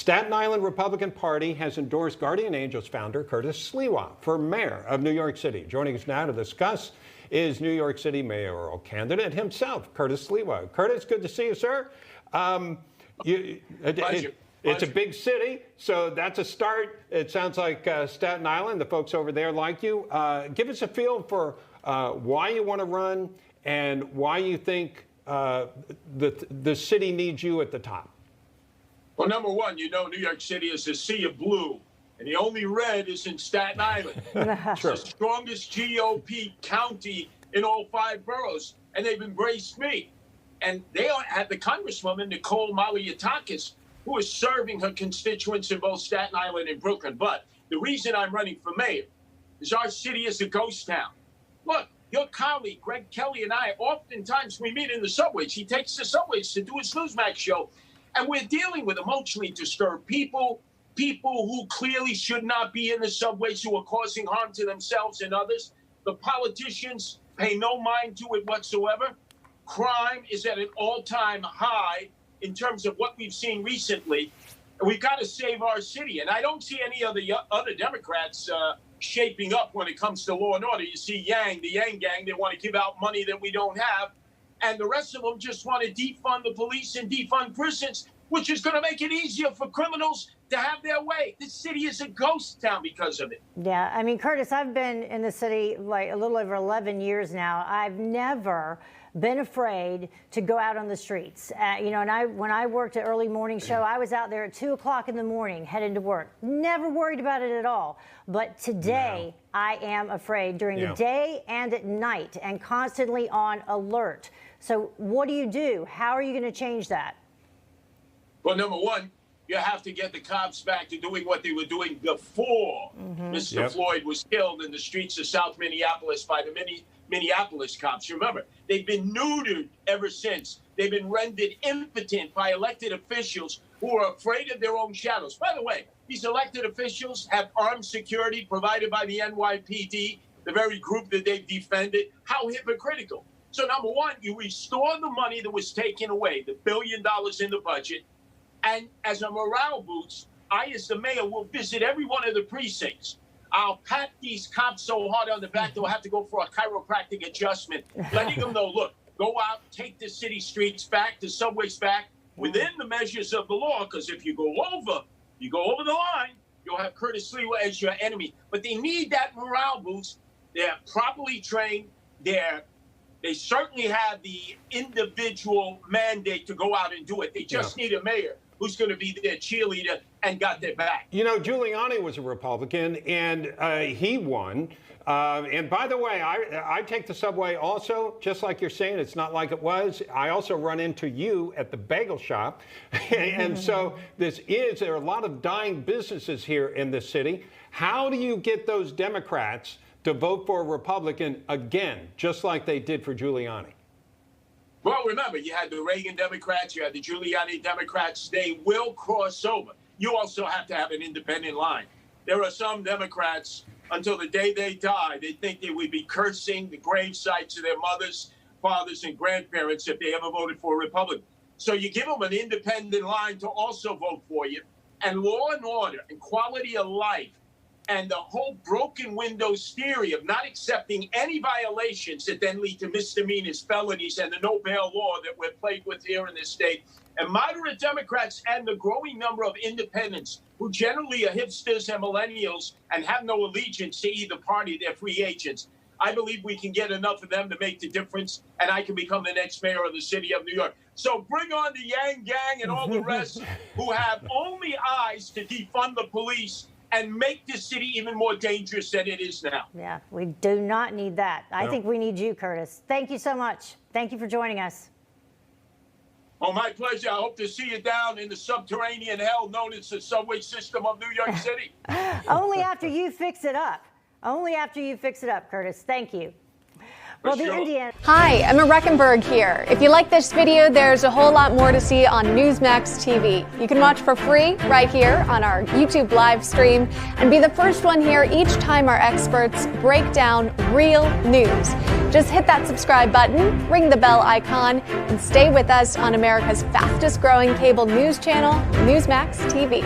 Staten Island Republican Party has endorsed Guardian Angels founder Curtis Sliwa for mayor of New York City. Joining us now to discuss is New York City mayoral candidate himself, Curtis Sliwa. Curtis, good to see you, sir. It's a big city, so that's a start. It sounds like Staten Island, the folks over there like you. Give us a feel for why you want to run and why you think the city needs you at the top. Well, number one, you know New York City is a sea of blue, and the only red is in Staten Island. It's the strongest GOP county in all 5 boroughs, and they've embraced me. And they had the Congresswoman, Nicole Malliotakis, who is serving her constituents in both Staten Island and Brooklyn. But the reason I'm running for mayor is our city is a ghost town. Look, your colleague, Greg Kelly, and I, oftentimes we meet in the subways. He takes the subways to do his Newsmax show. And we're dealing with emotionally disturbed people who clearly should not be in the subways, who are causing harm to themselves and others. The politicians pay no mind to it whatsoever. Crime is at an all-time high in terms of what we've seen recently. And we've got to save our city. And I don't see any of the other Democrats shaping up when it comes to law and order. You see the Yang gang, they want to give out money that we don't have. And the rest of them just want to defund the police and defund prisons, which is going to make it easier for criminals to have their way. This city is a ghost town because of it. Yeah, I mean, Curtis, I've been in the city like a little over 11 years now. I've never been afraid to go out on the streets. You know, and when I worked at early morning show, I was out there at 2 o'clock in the morning heading to work. Never worried about it at all. But today, I am afraid during the day and at night and constantly on alert. So what do? How are you going to change that? Well, number one, you have to get the cops back to doing what they were doing before Mr. Floyd was killed in the streets of South Minneapolis by the Minneapolis cops. Remember, they've been neutered ever since. They've been rendered impotent by elected officials who are afraid of their own shadows. By the way, these elected officials have armed security provided by the NYPD, the very group that they've defended. How hypocritical. So number one, you restore the money that was taken away, the $1 billion in the budget. And as a morale boost, I, as the mayor, will visit every one of the precincts. I'll pat these cops so hard on the back they'll have to go for a chiropractic adjustment, letting them know, look, go out, take the city streets back, the subways back, within the measures of the law, because if you go over the line, you'll have Curtis Sliwa as your enemy. But they need that morale boost. They're properly trained. They certainly have the individual mandate to go out and do it. They just need a mayor who's going to be their cheerleader and got their back. You know, Giuliani was a Republican, and he won. And by the way, I take the subway also, just like you're saying. It's not like it was. I also run into you at the bagel shop. And so there are a lot of dying businesses here in this city. How do you get those Democrats to vote for a Republican again, just like they did for Giuliani? Well, remember, you had the Reagan Democrats, you had the Giuliani Democrats. They will cross over. You also have to have an independent line. There are some Democrats, until the day they die, they think they would be cursing the grave sites of their mothers, fathers, and grandparents if they ever voted for a Republican. So you give them an independent line to also vote for you. And law and order and quality of life and the whole broken windows theory of not accepting any violations that then lead to misdemeanors, felonies, and the no bail law that we're plagued with here in this state. And moderate Democrats and the growing number of independents who generally are hipsters and millennials and have no allegiance to either party, they're free agents. I believe we can get enough of them to make the difference, and I can become the next mayor of the city of New York. So bring on the Yang gang and all the rest who have only eyes to defund the police and make this city even more dangerous than it is now. Yeah, we do not need that. I think we need you, Curtis. Thank you so much. Thank you for joining us. Oh, my pleasure. I hope to see you down in the subterranean hell known as the subway system of New York City. Only after you fix it up. Only after you fix it up, Curtis. Thank you. Well, the sure. Indiana. Hi, Emma Reckenberg here. If you like this video, there's a whole lot more to see on Newsmax TV. You can watch for free right here on our YouTube live stream and be the first one here each time our experts break down real news. Just hit that subscribe button, ring the bell icon, and stay with us on America's fastest growing cable news channel, Newsmax TV.